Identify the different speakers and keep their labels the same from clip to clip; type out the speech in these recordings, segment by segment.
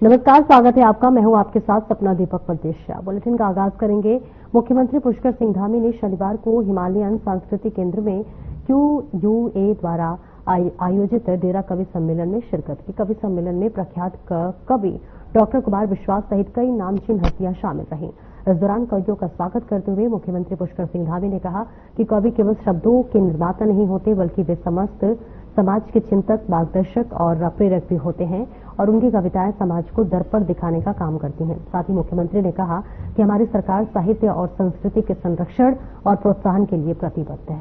Speaker 1: नमस्कार, स्वागत है आपका। मैं हूं आपके साथ सपना दीपक परदेशिया। बुलेटिन का आगाज करेंगे। मुख्यमंत्री पुष्कर सिंह धामी ने शनिवार को हिमालयन सांस्कृतिक केंद्र में QUA द्वारा आयोजित डेरा कवि सम्मेलन में शिरकत की। कवि सम्मेलन में प्रख्यात कवि डॉक्टर कुमार विश्वास सहित कई नामचीन हस्तियां शामिल रहीं। इस दौरान कवियों का स्वागत करते हुए मुख्यमंत्री पुष्कर सिंह धामी ने कहा कि कवि केवल शब्दों के निर्माता नहीं होते, बल्कि वे समस्त समाज के चिंतक, मार्गदर्शक और प्रेरक भी होते हैं और उनकी कविताएं समाज को दर्पण दिखाने का काम करती हैं। साथ ही मुख्यमंत्री ने कहा कि हमारी सरकार साहित्य और संस्कृति के संरक्षण और प्रोत्साहन के लिए प्रतिबद्ध है।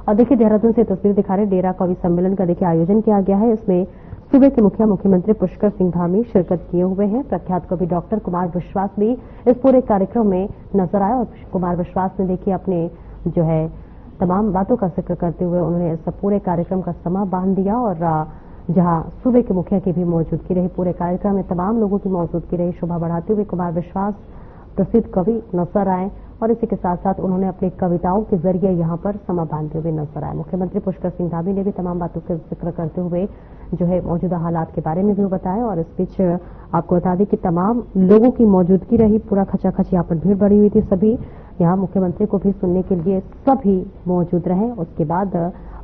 Speaker 1: और देखिए, देहरादून से तस्वीर दिखा रहे डेरा कवि सम्मेलन का देखिए आयोजन किया गया है। इसमें सूबे के मुख्यमंत्री पुष्कर सिंह धामी शिरकत किए हुए हैं। प्रख्यात कवि डॉक्टर कुमार विश्वास भी इस पूरे कार्यक्रम में नजर आए और कुमार विश्वास ने देखिए अपने जो है तमाम बातों का जिक्र करते हुए उन्होंने इस पूरे कार्यक्रम का समा बांध दिया और जहां सूबे के मुखिया की भी मौजूदगी रही, पूरे कार्यक्रम में तमाम लोगों की मौजूदगी रही। शोभा बढ़ाते हुए कुमार विश्वास प्रसिद्ध कवि नजर आए और इसी के साथ साथ उन्होंने अपनी कविताओं के जरिए यहां पर समा बांधते हुए नजर आए। मुख्यमंत्री पुष्कर सिंह धामी ने भी तमाम बातों का जिक्र करते हुए जो है मौजूदा हालात के बारे में भी बताया और इस बीच आपको बता दें कि तमाम लोगों की मौजूदगी रही। पूरा खचाखच यहाँ पर भीड़ बढ़ी हुई थी। सभी यहाँ मुख्यमंत्री को भी सुनने के लिए सभी मौजूद रहे। उसके बाद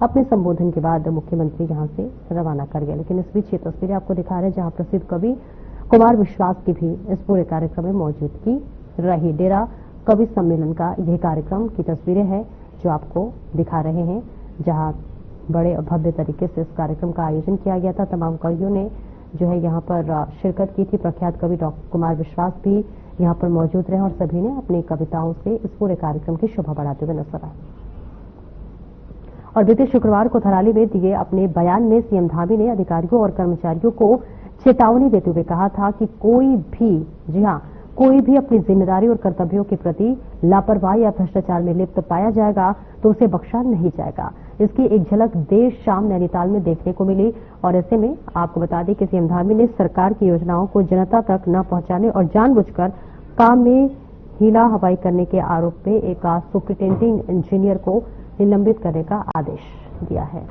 Speaker 1: अपने संबोधन के बाद मुख्यमंत्री यहाँ से रवाना कर गए। लेकिन इस बीच ये तस्वीरें आपको दिखा रहे हैं जहाँ प्रसिद्ध कवि कुमार विश्वास की भी इस पूरे कार्यक्रम में मौजूदगी रही। डेरा कवि सम्मेलन का यह कार्यक्रम की तस्वीरें हैं जो आपको दिखा रहे हैं, जहाँ बड़े भव्य तरीके से इस कार्यक्रम का आयोजन किया गया था। तमाम कवियों ने जो है यहाँ पर शिरकत की थी। प्रख्यात कवि डॉक्टर कुमार विश्वास भी यहाँ पर मौजूद रहे और सभी ने अपनी कविताओं से इस पूरे कार्यक्रम की शोभा बढ़ाते हुए नजर आए। और बीते शुक्रवार को थराली में दिए अपने बयान में सीएम धामी ने अधिकारियों और कर्मचारियों को चेतावनी देते हुए कहा था कि कोई भी अपनी जिम्मेदारी और कर्तव्यों के प्रति लापरवाही या भ्रष्टाचार में लिप्त पाया जाएगा तो उसे बख्शा नहीं जाएगा। इसकी एक झलक देर शाम नैनीताल में देखने को मिली और ऐसे में आपको बता दें कि सीएम धामी ने सरकार की योजनाओं को जनता तक न पहुंचाने और जानबूझकर काम में हीला हवाई करने के आरोप में एक सुपरिटेंडिंग इंजीनियर को निलंबित करने का आदेश दिया है।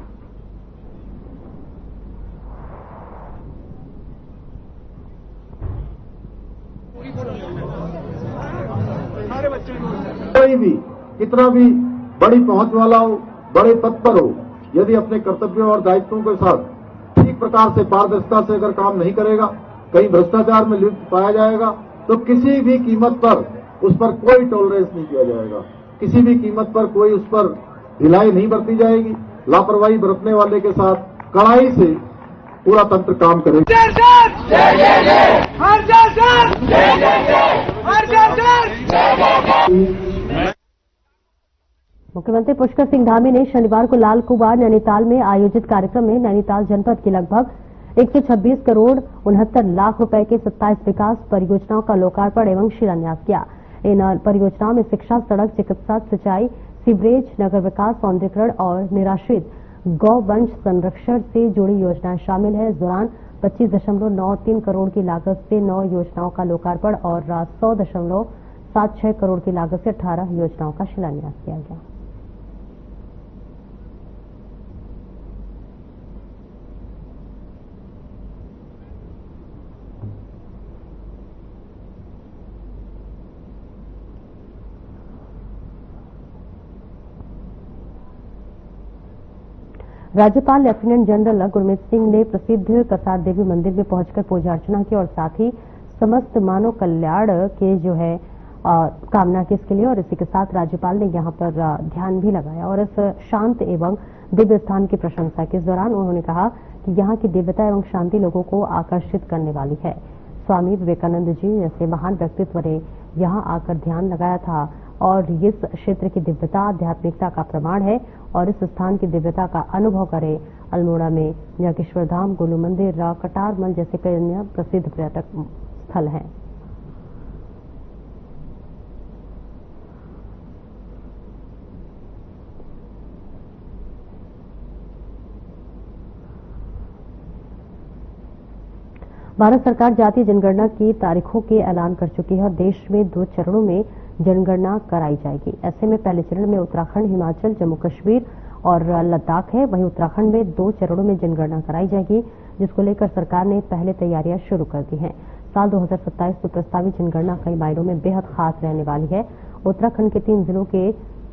Speaker 2: कोई भी कितना भी बड़ी पहुंच वाला हो, बड़े पद पर हो, यदि अपने कर्तव्यों और दायित्वों के साथ ठीक प्रकार से पारदर्शिता से अगर काम नहीं करेगा, कहीं भ्रष्टाचार में लिप्त पाया जाएगा तो किसी भी कीमत पर उस पर कोई टॉलरेंस नहीं किया जाएगा। किसी भी कीमत पर कोई उस पर ढिलाई नहीं बरती जाएगी। लापरवाही बरतने वाले के साथ कड़ाई से पूरा तंत्र काम करेगा।
Speaker 1: मुख्यमंत्री पुष्कर सिंह धामी ने शनिवार को लाल कुआं नैनीताल में आयोजित कार्यक्रम में नैनीताल जनपद की लगभग 126 करोड़ 69 लाख रुपए के 27 विकास परियोजनाओं का लोकार्पण एवं शिलान्यास किया। इन परियोजनाओं में शिक्षा, सड़क, चिकित्सा, सिंचाई, सीवरेज, नगर विकास, सौंदर्यीकरण और निराश्रित गौवंश संरक्षण से जुड़ी योजनाएं शामिल है। इस दौरान 25.93 करोड़ की लागत से 9 योजनाओं का लोकार्पण और 100.76 करोड़ की लागत से 18 योजनाओं का शिलान्यास किया गया। राज्यपाल लेफ्टिनेंट जनरल गुरमीत सिंह ने प्रसिद्ध कसार देवी मंदिर में पहुंचकर पूजा अर्चना की और साथ ही समस्त मानव कल्याण के जो है कामना की इसके लिए और इसी के साथ राज्यपाल ने यहां पर ध्यान भी लगाया और इस शांत एवं दिव्य स्थान की प्रशंसा की। इस दौरान उन्होंने कहा कि यहां की दिव्यता एवं शांति लोगों को आकर्षित करने वाली है। स्वामी विवेकानंद जी जैसे महान व्यक्तित्व ने यहां आकर ध्यान लगाया था और इस क्षेत्र की दिव्यता आध्यात्मिकता का प्रमाण है और इस स्थान की दिव्यता का अनुभव करें। अल्मोड़ा में जागेश्वर धाम, गोलू मंदिर, कटारमल जैसे कई अन्य प्रसिद्ध पर्यटक स्थल हैं। भारत सरकार जातीय जनगणना की तारीखों के ऐलान कर चुकी है और देश में 2 चरणों में जनगणना कराई जाएगी। ऐसे में पहले चरण में उत्तराखंड, हिमाचल, जम्मू कश्मीर और लद्दाख है। वहीं उत्तराखंड में 2 चरणों में जनगणना कराई जाएगी। जिसको लेकर सरकार ने पहले तैयारियां शुरू कर दी हैं। साल 2027 में प्रस्तावित जनगणना कई मायनों में बेहद खास रहने वाली है। उत्तराखंड के 3 जिलों के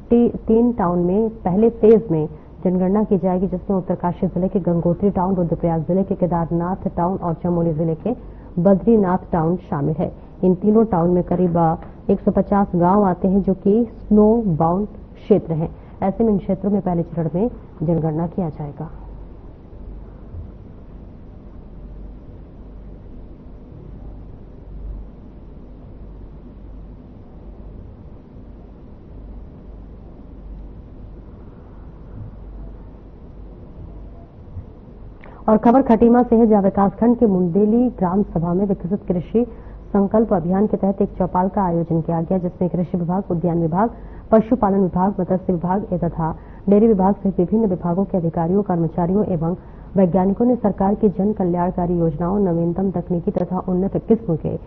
Speaker 1: 3 टाउन में पहले फेज में जनगणना की जाएगी, जिसमें उत्तरकाशी जिले के गंगोत्री टाउन, रुद्रप्रयाग जिले के केदारनाथ टाउन और चमोली जिले के बद्रीनाथ टाउन शामिल है। इन तीनों टाउन में करीब 150 गांव आते हैं जो कि स्नो बाउंड क्षेत्र हैं। ऐसे में इन क्षेत्रों में पहले चरण में जनगणना किया जाएगा। और खबर खटीमा से है, जहां विकासखंड के मुंडेली ग्राम सभा में विकसित कृषि संकल्प अभियान के तहत एक चौपाल का आयोजन किया गया, जिसमें कृषि विभाग, उद्यान विभाग, पशुपालन विभाग, मत्स्य विभाग तथा डेयरी विभाग सहित विभिन्न विभागों के अधिकारियों, कर्मचारियों एवं वैज्ञानिकों ने सरकार की जन कल्याणकारी योजनाओं, नवीनतम तकनीकी तथा उन्नत किस्म के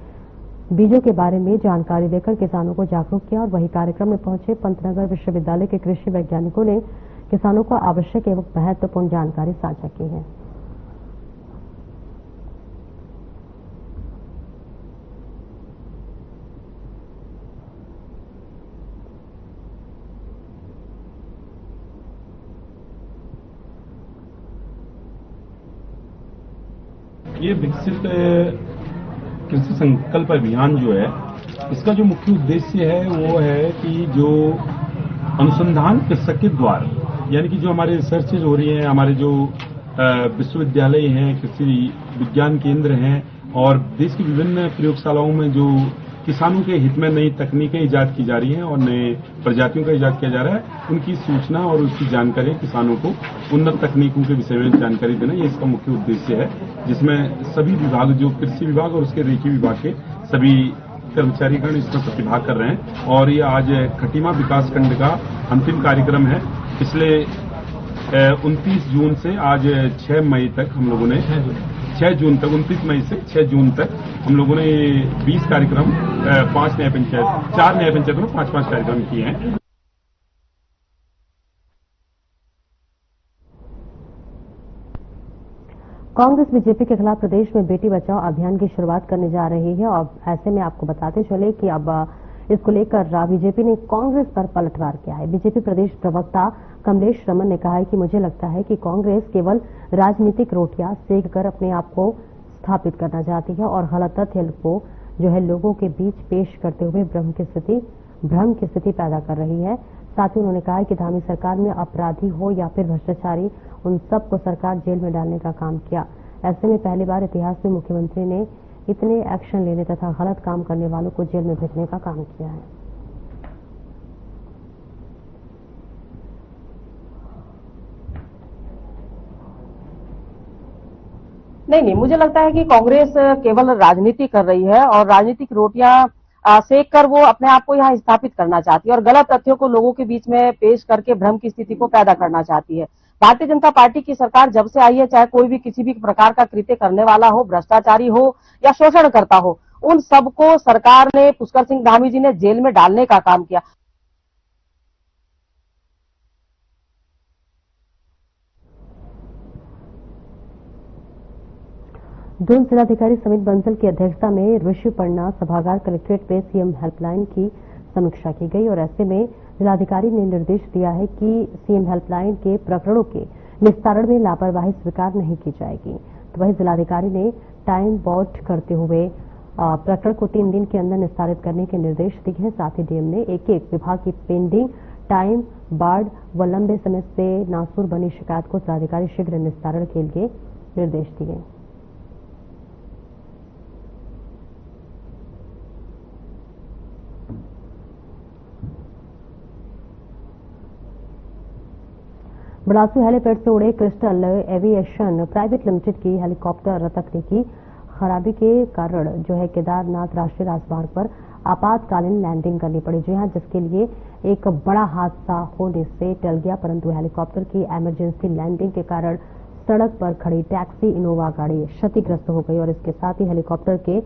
Speaker 1: बीजों के बारे में जानकारी देकर किसानों को जागरूक किया। और वही कार्यक्रम में पहुंचे पंतनगर विश्वविद्यालय के कृषि वैज्ञानिकों ने किसानों को आवश्यक एवं महत्वपूर्ण जानकारी साझा की है।
Speaker 3: ये विकसित कृषि संकल्प अभियान जो है, इसका जो मुख्य उद्देश्य है वो है कि जो अनुसंधान कृषक के द्वारा, यानी कि जो हमारे रिसर्चेज हो रही हैं, हमारे जो विश्वविद्यालय हैं, कृषि विज्ञान केंद्र हैं और देश की विभिन्न प्रयोगशालाओं में जो किसानों के हित में नई तकनीकें इजाद की जा रही हैं और नए प्रजातियों का इजाद किया जा रहा है, उनकी सूचना और उसकी जानकारी किसानों को उन्नत तकनीकों के विषय में जानकारी देना, ये इसका मुख्य उद्देश्य है, जिसमें सभी विभाग, जो कृषि विभाग और उसके रेखी विभाग के सभी कर्मचारीगण इसमें प्रतिभाग कर रहे हैं। और ये आज खटीमा विकासखंड का अंतिम कार्यक्रम है। पिछले 29 जून से आज 6 मई तक हम लोगों ने 6 जून तक 29 मई से 6 जून तक हम लोगों ने 20 कार्यक्रम 4 नए पंचायतों में 5-5 कार्यक्रम किए हैं।
Speaker 1: कांग्रेस बीजेपी के खिलाफ प्रदेश में बेटी बचाओ अभियान की शुरुआत करने जा रही है और ऐसे में आपको बताते चले कि अब इसको लेकर बीजेपी ने कांग्रेस पर पलटवार किया है। बीजेपी प्रदेश प्रवक्ता कमलेश रमन ने कहा है कि मुझे लगता है कि कांग्रेस केवल राजनीतिक रोटियां सेक कर अपने आप को स्थापित करना चाहती है और गलत तथ्य को जो है लोगों के बीच पेश करते हुए भ्रम की स्थिति पैदा कर रही है। साथ ही उन्होंने कहा है कि धामी सरकार में अपराधी हो या फिर भ्रष्टाचारी, उन सबको सरकार जेल में डालने का काम किया। ऐसे में पहली बार इतिहास में मुख्यमंत्री ने इतने एक्शन लेने तथा गलत काम करने वालों को जेल में भेजने का काम किया है।
Speaker 4: नहीं, मुझे लगता है कि कांग्रेस केवल राजनीति कर रही है और राजनीतिक रोटियां सेक कर वो अपने आप को यहाँ स्थापित करना चाहती है और गलत तथ्यों को लोगों के बीच में पेश करके भ्रम की स्थिति को पैदा करना चाहती है। भारतीय जनता पार्टी की सरकार जब से आई है, चाहे कोई भी किसी भी प्रकार का कृत्य करने वाला हो, भ्रष्टाचारी हो या शोषण करता हो, उन सबको सरकार ने, पुष्कर सिंह धामी जी ने जेल में डालने का काम किया।
Speaker 1: दून जिलाधिकारी समित बंसल की अध्यक्षता में ऋषिपर्णा सभागार कलेक्ट्रेट में सीएम हेल्पलाइन की समीक्षा की गई और ऐसे में जिलाधिकारी ने निर्देश दिया है कि सीएम हेल्पलाइन के प्रकरणों के निस्तारण में लापरवाही स्वीकार नहीं की जाएगी। तो वहीं जिलाधिकारी ने टाइम बाउंड करते हुए प्रकरण को 3 दिन के अंदर निस्तारित करने के निर्देश दिए हैं। साथ ही डीएम ने एक विभाग की पेंडिंग, टाइम बार्ड व लंबे समय से नासूर बनी शिकायत को जिलाधिकारी शीघ्र निस्तारण के लिए निर्देश दिए। बिलासपुर हेलीपैड से उड़े क्रिस्टल एविएशन प्राइवेट लिमिटेड की हेलीकॉप्टर तकनीकी खराबी के कारण जो है केदारनाथ राष्ट्रीय राजमार्ग पर आपातकालीन लैंडिंग करनी पड़ी, जिसके लिए एक बड़ा हादसा होने से टल गया। परंतु हेलीकॉप्टर की इमरजेंसी लैंडिंग के कारण सड़क पर खड़ी टैक्सी इनोवा गाड़ी क्षतिग्रस्त हो गई और इसके साथ ही हेलीकॉप्टर के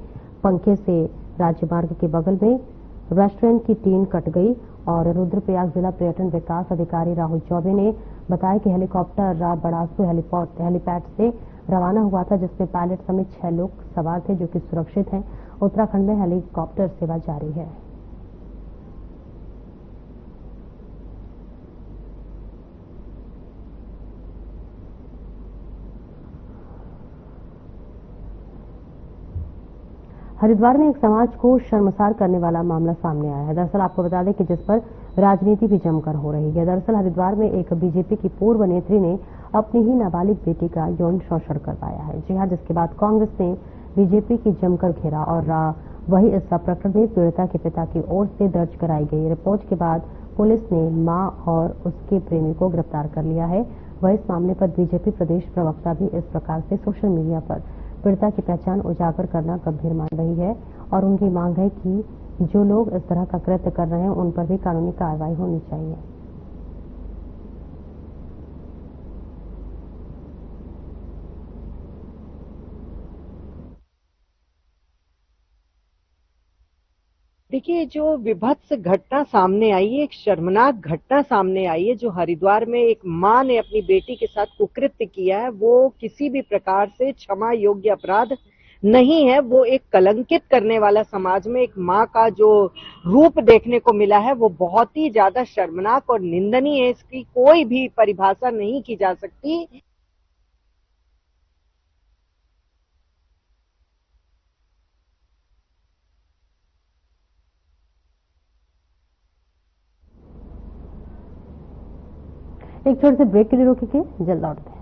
Speaker 1: पंखे से राजमार्ग के बगल में रेस्टोरेंट की टीन कट गई। और रुद्रप्रयाग जिला पर्यटन विकास अधिकारी राहुल चौबे ने बताया कि हेलीकॉप्टर बड़ासू हेलीपैड से रवाना हुआ था, जिसमें पायलट समेत 6 लोग सवार थे जो कि सुरक्षित हैं। उत्तराखंड में हेलीकॉप्टर सेवा जारी है। हरिद्वार में एक समाज को शर्मसार करने वाला मामला सामने आया है। दरअसल आपको बता दें कि जिस पर राजनीति भी जमकर हो रही है। दरअसल हरिद्वार में एक बीजेपी की पूर्व नेत्री ने अपनी ही नाबालिग बेटी का यौन शोषण करवाया है। जी हां, जिसके बाद कांग्रेस ने बीजेपी की जमकर घेरा और वही इस प्रकरण में पीड़िता के पिता की ओर से दर्ज कराई गई रिपोर्ट के बाद पुलिस ने मां और उसके प्रेमी को गिरफ्तार कर लिया है। वह इस मामले पर बीजेपी प्रदेश प्रवक्ता भी इस प्रकार से सोशल मीडिया पर पीड़िता की पहचान उजागर करना गंभीर मान रही है और उनकी मांग है कि जो लोग इस तरह का कृत्य कर रहे हैं उन पर भी कानूनी कार्रवाई होनी चाहिए।
Speaker 5: देखिए, जो विभत्स घटना सामने आई है, एक शर्मनाक घटना सामने आई है, जो हरिद्वार में एक मां ने अपनी बेटी के साथ कुकृत्य किया है, वो किसी भी प्रकार से क्षमा योग्य अपराध नहीं है। वो एक कलंकित करने वाला समाज में एक मां का जो रूप देखने को मिला है, वो बहुत ही ज्यादा शर्मनाक और निंदनीय है। इसकी कोई भी परिभाषा नहीं की जा सकती।
Speaker 1: एक छोटे से ब्रेक के लिए रोकेंगे, जल्द लौटते हैं।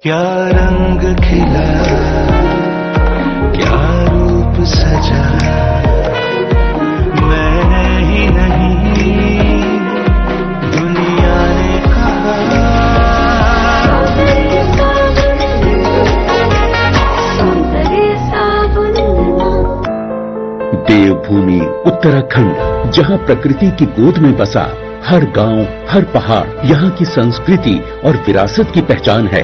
Speaker 6: क्या रंग खिला, क्या रूप सजा, मैंने ही नहीं दुनिया ने कहा।
Speaker 7: देवभूमि उत्तराखंड, जहां प्रकृति की गोद में बसा हर गांव, हर पहाड़ यहाँ की संस्कृति और विरासत की पहचान है।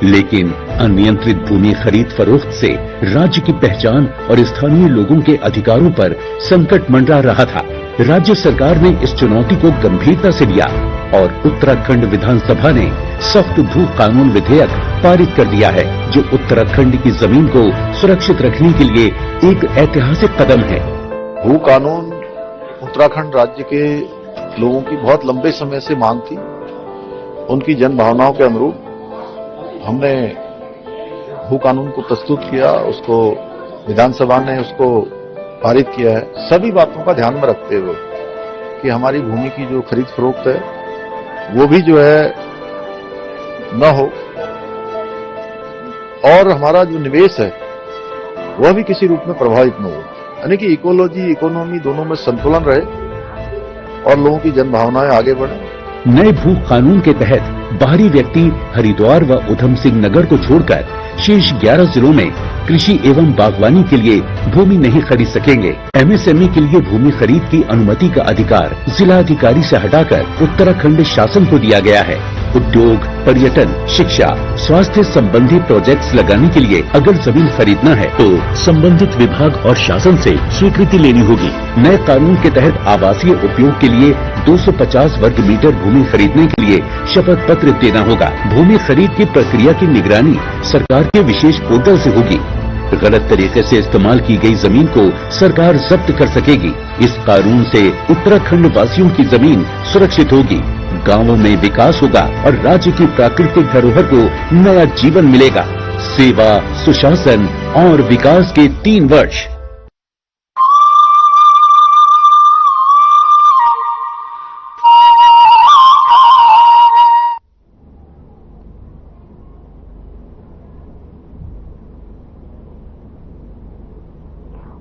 Speaker 7: लेकिन अनियंत्रित भूमि खरीद फरोख्त से राज्य की पहचान और स्थानीय लोगों के अधिकारों पर संकट मंडरा रहा था। राज्य सरकार ने इस चुनौती को गंभीरता से लिया और उत्तराखंड विधानसभा ने सख्त भू कानून विधेयक पारित कर दिया है, जो उत्तराखंड की जमीन को सुरक्षित रखने के लिए एक ऐतिहासिक कदम है।
Speaker 2: भू कानून उत्तराखंड राज्य के लोगों की बहुत लंबे समय से मांग थी। उनकी जन भावनाओं के अनुरूप हमने भू कानून को प्रस्तुत किया, उसको विधानसभा ने उसको पारित किया है। सभी बातों का ध्यान में रखते हुए कि हमारी भूमि की जो खरीद फरोख्त है वो भी जो है न हो और हमारा जो निवेश है वह भी किसी रूप में प्रभावित न हो, यानी कि इकोलॉजी इकोनॉमी दोनों में संतुलन रहे और लोगों की जन भावनाएं आगे बढ़े।
Speaker 7: नए भू कानून के तहत बाहरी व्यक्ति हरिद्वार व उधम सिंह नगर को छोड़कर शेष 11 जिलों में कृषि एवं बागवानी के लिए भूमि नहीं खरीद सकेंगे। एमएसएमई के लिए भूमि खरीद की अनुमति का अधिकार जिला अधिकारी से हटाकर उत्तराखंड शासन को दिया गया है। उद्योग, पर्यटन, शिक्षा, स्वास्थ्य संबंधी प्रोजेक्ट्स लगाने के लिए अगर जमीन खरीदना है तो संबंधित विभाग और शासन से स्वीकृति लेनी होगी। नए कानून के तहत आवासीय उपयोग के लिए 250 वर्ग मीटर भूमि खरीदने के लिए शपथ पत्र देना होगा। भूमि खरीद की प्रक्रिया की निगरानी सरकार के विशेष पोर्टल से होगी। गलत तरीके से इस्तेमाल की गई जमीन को सरकार जब्त कर सकेगी। इस कानून से उत्तराखंड वासियों की जमीन सुरक्षित होगी, गांवों में विकास होगा और राज्य की प्राकृतिक धरोहर को नया जीवन मिलेगा। सेवा, सुशासन और विकास के 3 वर्ष।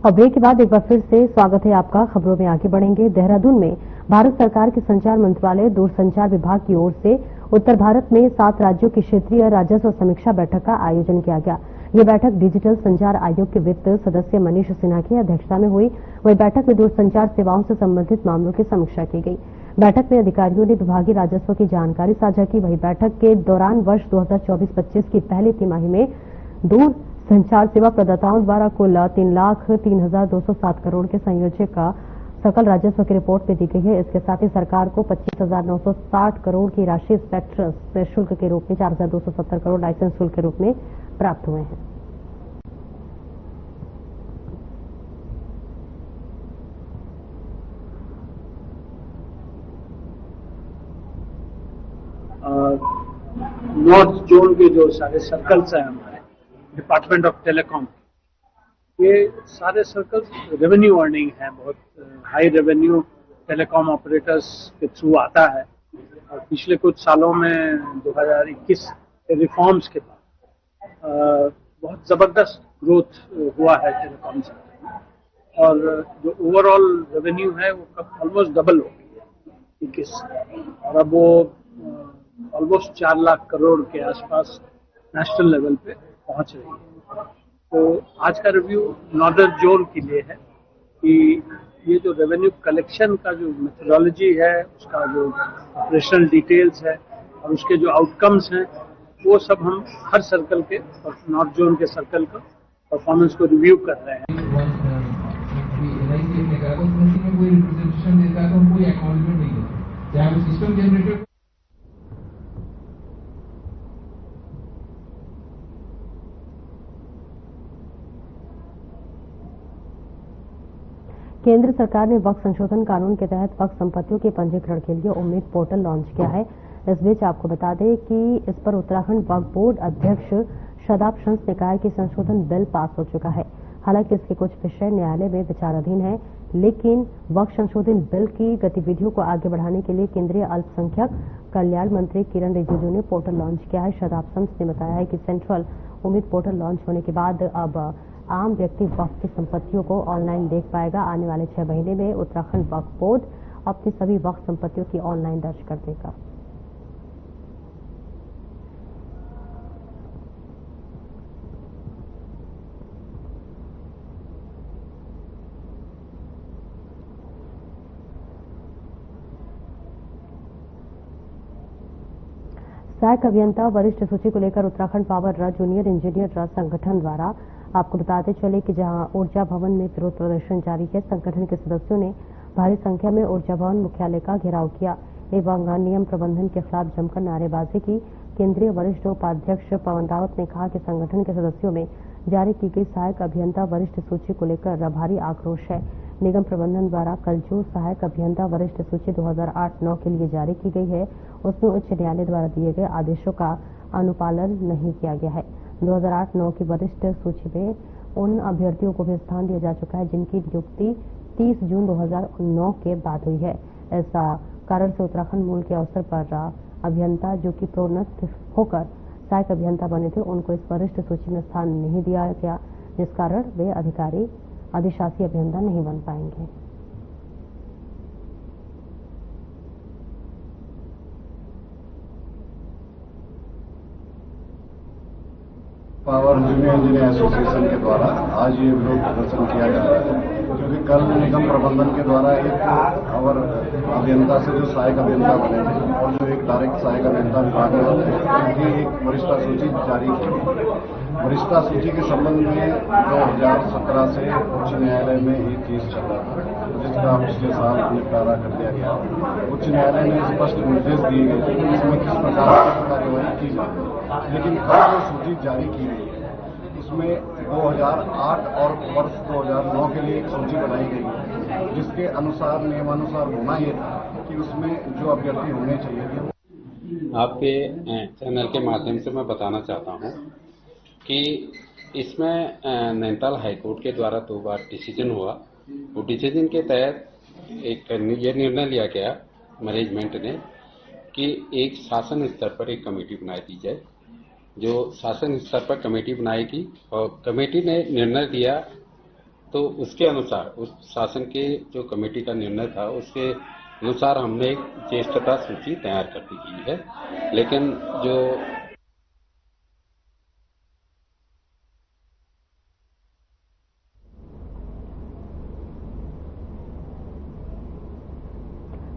Speaker 1: और ब्रेक के बाद एक बार फिर से स्वागत है आपका। खबरों में आगे बढ़ेंगे। देहरादून में भारत सरकार के संचार मंत्रालय दूरसंचार विभाग की ओर से उत्तर भारत में 7 राज्यों की क्षेत्रीय राजस्व समीक्षा बैठक का आयोजन किया गया। ये बैठक डिजिटल संचार आयोग के वित्त सदस्य मनीष सिन्हा की अध्यक्षता में हुई। वही बैठक में दूरसंचार सेवाओं से संबंधित मामलों की समीक्षा की गई। बैठक में अधिकारियों ने विभागीय राजस्व की जानकारी साझा की। वही बैठक के दौरान वर्ष 2024-25 की पहली तिमाही में दूर संचार सेवा प्रदाताओं द्वारा कुल 3,03,207 करोड़ के संयोजक का सकल राजस्व की रिपोर्ट में दी गई है। इसके साथ ही सरकार को 25,960 करोड़ की राशि स्पेक्ट्रम शुल्क के रूप में 4,270 करोड़ लाइसेंस शुल्क के रूप में प्राप्त हुए हैं।
Speaker 8: नॉर्थ जोन के जो सारे सर्कल्स हैं हमारे डिपार्टमेंट ऑफ टेलीकॉम, ये सारे सर्कल्स रेवेन्यू अर्निंग है, बहुत हाई रेवेन्यू टेलीकॉम ऑपरेटर्स के थ्रू आता है। और पिछले कुछ सालों में 2021 के रिफॉर्म्स के बाद बहुत ज़बरदस्त ग्रोथ हुआ है टेलीकॉम सेक्टर में, और जो ओवरऑल रेवेन्यू है वो ऑलमोस्ट डबल हो गई है 21, और अब वो ऑलमोस्ट 4 लाख करोड़ के आसपास नेशनल लेवल पे पहुंच रही है। तो आज का रिव्यू नॉर्दर्न जोन के लिए है कि ये जो रेवेन्यू कलेक्शन का जो मेथोडोलॉजी है, उसका जो ऑपरेशनल डिटेल्स है और उसके जो आउटकम्स हैं, वो सब हम हर सर्कल के और नॉर्थ जोन के सर्कल का परफॉर्मेंस को रिव्यू कर रहे हैं।
Speaker 1: केंद्र सरकार ने वक्फ संशोधन कानून के तहत वक्फ संपत्तियों के पंजीकरण के लिए उम्मीद पोर्टल लॉन्च किया है। इस बीच आपको बता दें कि इस पर उत्तराखंड वक्फ बोर्ड अध्यक्ष शदाब शंस ने कहा कि संशोधन बिल पास हो चुका है। हालांकि इसके कुछ विषय न्यायालय में विचाराधीन है, लेकिन वक्फ संशोधन बिल की गतिविधियों को आगे बढ़ाने के लिए केंद्रीय अल्पसंख्यक कल्याण मंत्री किरण रिजिजू ने पोर्टल लॉन्च किया है। शदाब शंस ने बताया है कि सेंट्रल उम्मीद पोर्टल लॉन्च होने के बाद अब आम व्यक्ति वक्फ की संपत्तियों को ऑनलाइन देख पाएगा। आने वाले 6 महीने में उत्तराखंड वक्फ बोर्ड अपनी सभी वक्फ संपत्तियों की ऑनलाइन दर्ज कर देगा। सहायक अभियंता वरिष्ठ सूची को लेकर उत्तराखंड पावर जूनियर इंजीनियर संगठन द्वारा आपको बताते चले कि जहां ऊर्जा भवन में विरोध प्रदर्शन जारी है, संगठन के सदस्यों ने भारी संख्या में ऊर्जा भवन मुख्यालय का घेराव किया एवं नियम प्रबंधन के खिलाफ जमकर नारेबाजी की। केंद्रीय वरिष्ठ उपाध्यक्ष पवन रावत ने कहा कि संगठन के सदस्यों में जारी की गई सहायक अभियंता वरिष्ठ सूची को लेकर भारी आक्रोश है। निगम प्रबंधन द्वारा कल जो सहायक अभियंता वरिष्ठ सूची 2008-9 के लिए जारी की गई है, उसमें उच्च न्यायालय द्वारा दिए गए आदेशों का अनुपालन नहीं किया गया है। 2008-9 की वरिष्ठ सूची में उन अभ्यर्थियों को भी स्थान दिया जा चुका है जिनकी नियुक्ति 30 जून 2009 के बाद हुई है। ऐसा कारण से उत्तराखंड मूल के अवसर पर अभियंता जो कि प्रोन्नत होकर सहायक अभियंता बने थे, उनको इस वरिष्ठ सूची में स्थान नहीं दिया गया, जिस कारण वे अधिशासी अभियंता नहीं बन पाएंगे।
Speaker 2: पावर जूनियर इंजीनियर एसोसिएशन के द्वारा आज ये विरोध प्रदर्शन किया जा रहा है, क्योंकि कल निगम प्रबंधन के द्वारा एक पावर अभियंता से जो सहायक अभियंता बने थे और जो एक डायरेक्ट सहायक अभियंता विभाग में होते हैं, उनकी एक वरिष्ठता सूची जारी की। वरिष्ठता सूची के संबंध में 2017 से उच्च न्यायालय में ये केस चल रहा था, जिसका पिछले साल निपटारा कर दिया गया। उच्च न्यायालय ने स्पष्ट निर्देश दिए गए थे कि इसमें किस प्रकार की कार्यवाही की जाए, लेकिन कल जो सूची जारी की गई है उसमें 2008 और वर्ष 2009 के लिए एक सूची बनाई गई है, जिसके अनुसार नियमानुसार होना ये था कि उसमें जो अभ्यर्थी होने चाहिए थे।
Speaker 9: आपके चैनल के माध्यम से मैं बताना चाहता हूं कि इसमें नैनीताल हाईकोर्ट के द्वारा 2 बार डिसीजन हुआ। वो डिसीजन के तहत एक ये निर्णय लिया गया मैनेजमेंट ने कि एक शासन स्तर पर एक कमेटी बनाई दी जाए, जो शासन स्तर पर कमेटी बनाएगी और कमेटी ने निर्णय दिया तो उसके अनुसार उस शासन के जो कमेटी का निर्णय था उसके अनुसार हमने एक ज्येष्ठता सूची तैयार कर दी गई है। लेकिन जो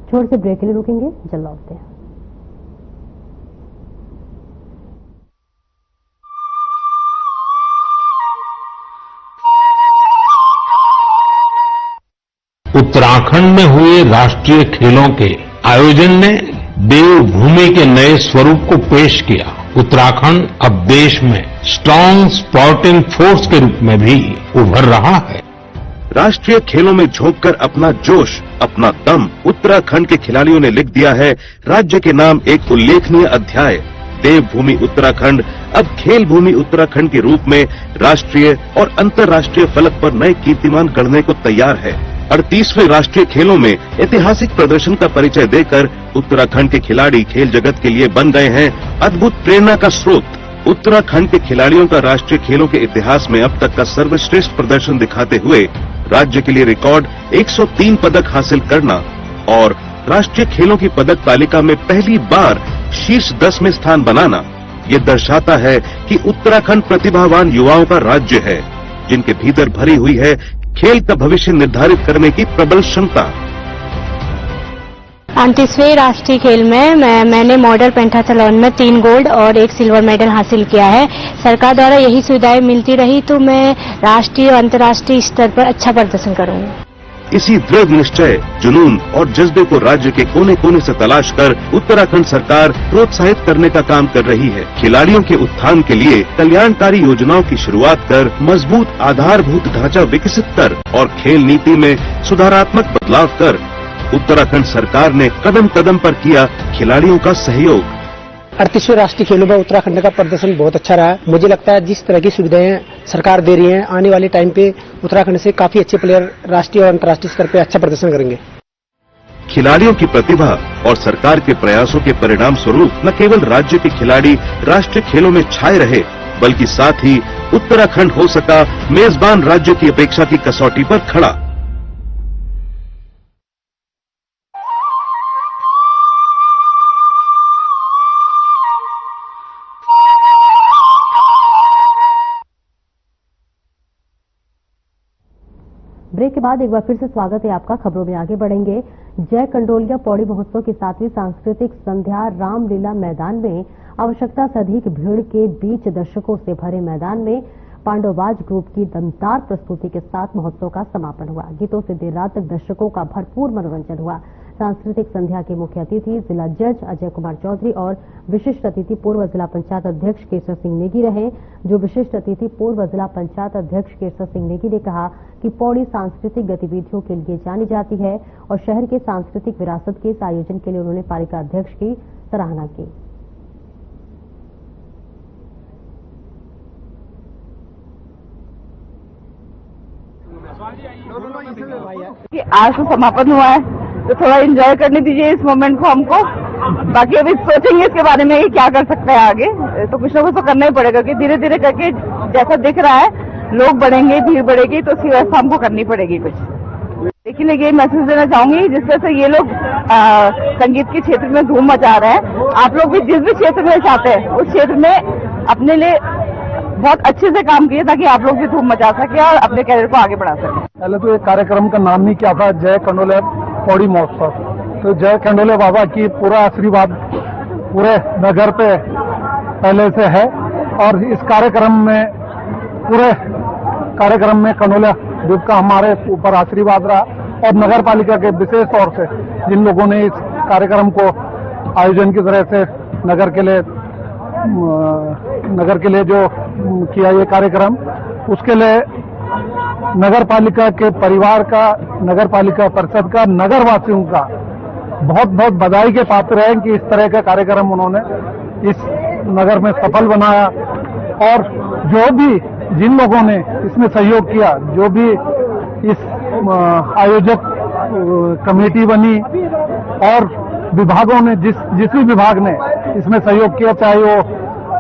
Speaker 1: छोड़ से ब्रेक के लिए रुकेंगे, जल्द लौटते हैं।
Speaker 10: उत्तराखंड में हुए राष्ट्रीय खेलों के आयोजन ने देवभूमि के नए स्वरूप को पेश किया। उत्तराखंड अब देश में स्ट्रांग स्पोर्टिंग फोर्स के रूप में भी उभर रहा है।
Speaker 11: राष्ट्रीय खेलों में झोंककर अपना जोश, अपना दम उत्तराखंड के खिलाड़ियों ने लिख दिया है राज्य के नाम एक उल्लेखनीय अध्याय। देवभूमि उत्तराखंड अब खेल भूमि उत्तराखंड के रूप में राष्ट्रीय और अंतर्राष्ट्रीय फलक पर नए कीर्तिमान गढ़ने को तैयार है। 38वें राष्ट्रीय खेलों में ऐतिहासिक प्रदर्शन का परिचय देकर उत्तराखंड के खिलाड़ी खेल जगत के लिए बन गए हैं अद्भुत प्रेरणा का स्रोत। उत्तराखंड के खिलाड़ियों का राष्ट्रीय खेलों के इतिहास में अब तक का सर्वश्रेष्ठ प्रदर्शन दिखाते हुए राज्य के लिए रिकॉर्ड 103 पदक हासिल करना और राष्ट्रीय खेलों की पदक तालिका में पहली बार शीर्ष 10 में स्थान बनाना, ये दर्शाता है कि उत्तराखंड प्रतिभावान युवाओं का राज्य है, जिनके भीतर भरी हुई है खेल का भविष्य निर्धारित करने की प्रबल क्षमता।
Speaker 12: 38वें राष्ट्रीय खेल में मैंने मॉडल पेंटाथलॉन में 3 गोल्ड और 1 सिल्वर मेडल हासिल किया है। सरकार द्वारा यही सुविधाएं मिलती रही तो मैं राष्ट्रीय और अंतर्राष्ट्रीय स्तर पर अच्छा प्रदर्शन करूंगी।
Speaker 11: इसी दृढ़ निश्चय, जुनून और जज्बे को राज्य के कोने कोने से तलाश कर उत्तराखंड सरकार प्रोत्साहित करने का काम कर रही है। खिलाड़ियों के उत्थान के लिए कल्याणकारी योजनाओं की शुरुआत कर, मजबूत आधारभूत ढांचा विकसित कर और खेल नीति में सुधारात्मक बदलाव कर उत्तराखंड सरकार ने कदम कदम पर किया खिलाड़ियों का सहयोग।
Speaker 13: 38वें राष्ट्रीय खेलों में उत्तराखंड का प्रदर्शन बहुत अच्छा रहा है। मुझे लगता है जिस तरह की सुविधाएं सरकार दे रही है, आने वाले टाइम पे उत्तराखंड से काफी अच्छे प्लेयर राष्ट्रीय और अंतर्राष्ट्रीय स्तर पे अच्छा प्रदर्शन करेंगे।
Speaker 11: खिलाड़ियों की प्रतिभा और सरकार के प्रयासों के परिणाम स्वरूप न केवल राज्य के खिलाड़ी राष्ट्रीय खेलों में छाए रहे, बल्कि साथ ही उत्तराखंड हो सका मेजबान राज्य की अपेक्षा की कसौटी पर खड़ा।
Speaker 1: ब्रेक के बाद एक बार फिर से स्वागत है आपका। खबरों में आगे बढ़ेंगे। जय कंडोलिया पौड़ी महोत्सव की 7वीं सांस्कृतिक संध्या रामलीला मैदान में आवश्यकता से अधिक भीड़ के बीच दर्शकों से भरे मैदान में पांडवबाज ग्रुप की दमदार प्रस्तुति के साथ महोत्सव का समापन हुआ। गीतों से देर रात तक दर्शकों का भरपूर मनोरंजन हुआ। सांस्कृतिक संध्या के मुख्य अतिथि जिला जज अजय कुमार चौधरी और विशिष्ट अतिथि पूर्व जिला पंचायत अध्यक्ष केशव सिंह नेगी रहे। जो विशिष्ट अतिथि पूर्व जिला पंचायत अध्यक्ष केशव सिंह नेगी ने कहा कि पौड़ी सांस्कृतिक गतिविधियों के लिए जानी जाती है और शहर के सांस्कृतिक विरासत के इस आयोजन के लिए उन्होंने पालिका अध्यक्ष की सराहना की।
Speaker 4: कि आज तो समापन हुआ है तो थोड़ा एंजॉय करने दीजिए इस मोमेंट को हमको। बाकी अभी सोचेंगे इसके बारे में कि क्या कर सकते हैं आगे, तो कुछ ना कुछ तो करना ही पड़ेगा कि धीरे धीरे करके जैसा दिख रहा है लोग बढ़ेंगे, भीड़ बढ़ेगी तो उसकी व्यवस्था हमको करनी पड़ेगी कुछ। लेकिन ये मैसेज देना चाहूंगी जिस तरह से ये लोग संगीत के क्षेत्र में धूम मचा रहे हैं, आप लोग भी जिस भी क्षेत्र में चाहते हैं उस क्षेत्र में अपने लिए बहुत अच्छे से काम किए ताकि आप लोग भी धूम मचा सके और अपने कैरियर को आगे बढ़ा सके।
Speaker 14: पहले तो ये कार्यक्रम का नाम ही क्या था, जय कंडोलिया पौड़ी महोत्सव। तो जय कंडोलिया बाबा की पूरा आशीर्वाद पूरे नगर पे पहले से है और इस कार्यक्रम में पूरे कार्यक्रम में कंडोलिया द्वीप का हमारे ऊपर आशीर्वाद रहा और नगर पालिका के विशेष तौर से जिन लोगों ने इस कार्यक्रम को आयोजन की तरह से नगर के लिए जो किया ये कार्यक्रम, उसके लिए नगर पालिका के परिवार का, नगर पालिका परिषद का, नगर वासियों का बहुत बहुत बधाई के पात्र हैं कि इस तरह का कार्यक्रम उन्होंने इस नगर में सफल बनाया। और जो भी जिन लोगों ने इसमें सहयोग किया, जो भी इस आयोजक कमेटी बनी और विभागों ने जिस भी विभाग ने इसमें सहयोग किया, चाहे वो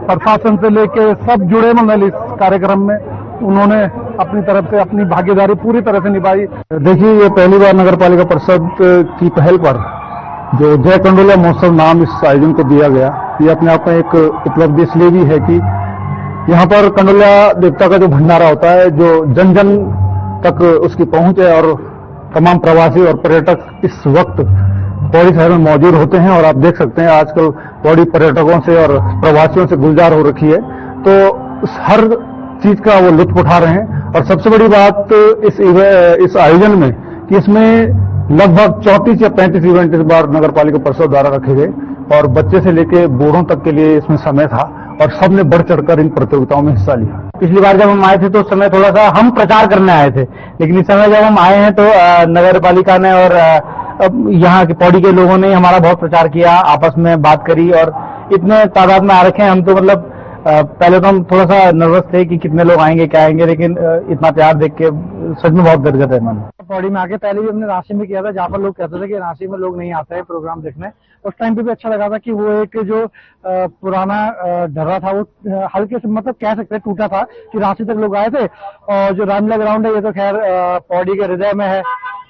Speaker 14: प्रशासन से लेके सब जुड़े मंडल इस कार्यक्रम में, उन्होंने अपनी तरफ से अपनी भागीदारी पूरी तरह से निभाई।
Speaker 15: देखिए, ये पहली बार नगर पालिका परिषद की पहल पर जो जय कंडोलिया महोत्सव नाम इस आयोजन को दिया गया, ये अपने आप में एक उपलब्धि इसलिए भी है कि यहाँ पर कंडोलिया देवता का जो भंडारा होता है, जो जन जन तक उसकी पहुंच है और तमाम प्रवासी और पर्यटक इस वक्त पौड़ी शहर में मौजूद होते हैं। और आप देख सकते हैं आजकल पौड़ी पर्यटकों से और प्रवासियों से गुलजार हो रखी है, तो हर चीज का वो लुत्फ उठा रहे हैं। और सबसे बड़ी बात इस आयोजन में कि इसमें लगभग 34 या 35 इवेंट इस बार नगर पालिका परिषद द्वारा रखे गए और बच्चे से लेके बूढ़ों तक के लिए इसमें समय था और सबने बढ़ चढ़कर इन प्रतियोगिताओं में हिस्सा लिया।
Speaker 16: पिछली बार जब हम आए थे तो उस समय थोड़ा सा हम प्रचार करने आए थे, लेकिन इस समय जब हम आए हैं तो नगर पालिका ने और यहाँ के पौड़ी के लोगों ने हमारा बहुत प्रचार किया, आपस में बात करी और इतने तादाद में आ रखे हैं हम तो मतलब पहले तो हम थोड़ा सा नर्वस थे कि कितने लोग आएंगे क्या आएंगे, लेकिन इतना प्यार देख के सच में बहुत गदगद है मन।
Speaker 14: पौड़ी में आके पहले भी हमने रांची में किया था, जहाँ पर लोग कहते थे कि रांची में लोग नहीं आते हैं प्रोग्राम देखने। उस टाइम पे भी अच्छा लगा था कि वो एक जो पुराना ढर्रा था वो हल्के से मतलब कह सकते हैं टूटा था कि रांची तक लोग आए थे। और जो रामलीला ग्राउंड है ये तो खैर पौड़ी के हृदय में है,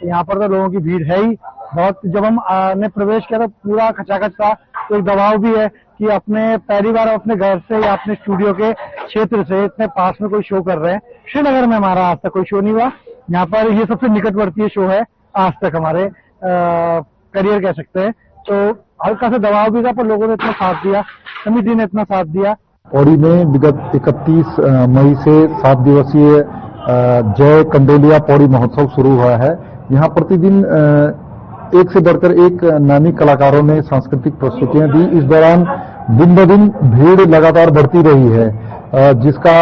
Speaker 14: यहाँ पर तो लोगों की भीड़ है ही बहुत। जब हम ने प्रवेश किया तो पूरा खचाखच था, तो एक दबाव भी है कि अपने पहली बार अपने घर से या अपने स्टूडियो के क्षेत्र से इतने पास में कोई शो कर रहे हैं। श्रीनगर में हमारा आज तक कोई शो नहीं हुआ, यहाँ पर ये सबसे निकटवर्तीय शो है आज तक हमारे करियर कह सकते हैं। तो हल्का सा दबाव भी था पर लोगों ने इतना साथ दिया, समिति ने इतना साथ दिया।
Speaker 15: पौड़ी में विगत 31 मई से 7 दिवसीय जय कंडोलिया पौड़ी महोत्सव शुरू हुआ है। यहाँ प्रतिदिन एक से बढ़कर एक नामी कलाकारों ने सांस्कृतिक प्रस्तुतियां दी। इस दौरान दिन ब दिन भीड़ लगातार बढ़ती रही है, जिसका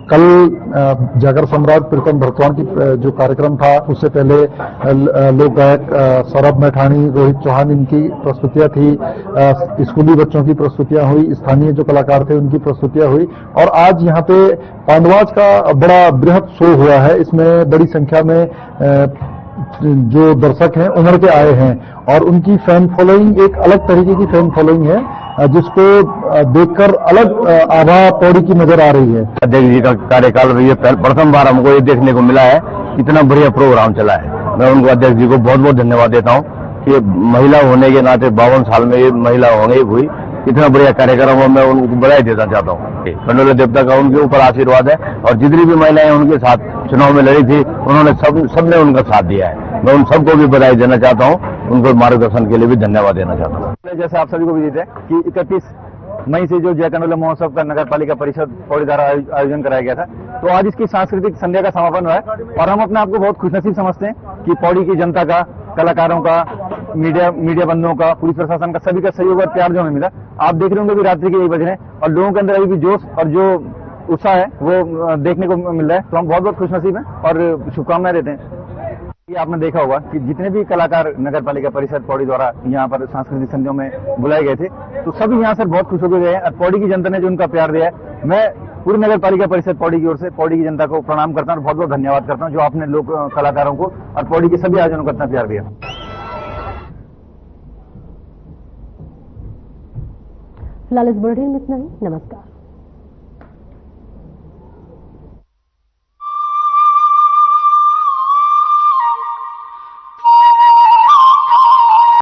Speaker 15: कल जागर सम्राट प्रीतम भरतवान की जो कार्यक्रम था उससे पहले लोक गायक सौरभ मैठाणी, रोहित चौहान इनकी प्रस्तुतियां थी, स्कूली बच्चों की प्रस्तुतियां हुई, स्थानीय जो कलाकार थे उनकी प्रस्तुतियां हुई और आज यहाँ पे पांडवाज का बड़ा बृहद शो हुआ है। इसमें बड़ी संख्या में जो दर्शक हैं उमड़ के आए हैं और उनकी फैन फॉलोइंग एक अलग तरीके की फैन फॉलोइंग है, जिसको देखकर अलग आभा पौड़ी की नजर आ रही है।
Speaker 16: अध्यक्ष जी का कार्यकाल में ये प्रथम बार हमको ये देखने को मिला है, इतना बढ़िया प्रोग्राम चला है। मैं उनको अध्यक्ष जी को बहुत बहुत धन्यवाद देता हूँ कि महिला होने के नाते 52 साल में ये महिला होंगी हुई, इतना बढ़िया कार्यक्रम है। मैं उनको बधाई देना चाहता हूँ। कंडोले देवता का उनके ऊपर आशीर्वाद है और जितनी भी महिलाएं उनके साथ चुनाव में लड़ी थी उन्होंने सबने उनका साथ दिया है। मैं उन सबको भी बधाई देना चाहता हूँ, उनको मार्गदर्शन के लिए भी धन्यवाद देना चाहता हूँ।
Speaker 15: जैसे आप सभी को विदित है कि 31 मई से जो जय कंडोला महोत्सव का नगर पालिका परिषद पौड़ी द्वारा आयोजन कराया गया था, तो आज इसकी सांस्कृतिक संध्या का समापन हुआ है और हम अपने आप को बहुत खुशनसीब समझते हैं कि पौड़ी की जनता का, कलाकारों का, मीडिया बंधुओं का, पुलिस प्रशासन का, सभी का सहयोग और प्यार जो हमें मिला। आप देख रहे होंगे भी रात्रि के 1 बज रहे हैं और लोगों के अंदर अभी भी जोश और जो उत्साह है वो देखने को मिल रहा है। तो हम बहुत बहुत खुशनसीब हैं और शुभकामनाएं देते हैं। ये आपने देखा होगा कि जितने भी कलाकार नगर पालिका परिषद पौड़ी द्वारा यहाँ पर सांस्कृतिक संध्याओं में बुलाए गए थे, तो सभी यहाँ से बहुत खुश होकर गए हैं और पौड़ी की जनता ने जो उनका प्यार दिया है, मैं पूरी नगर पालिका परिषद पौड़ी की ओर से पौड़ी की जनता को प्रणाम करता हूँ और बहुत बहुत धन्यवाद करता हूँ जो आपने लोग कलाकारों को और पौड़ी के सभी आयोजनों को इतना प्यार दिया।
Speaker 1: फिलहाल इस बुलेटिन में इतना ही। नमस्कार।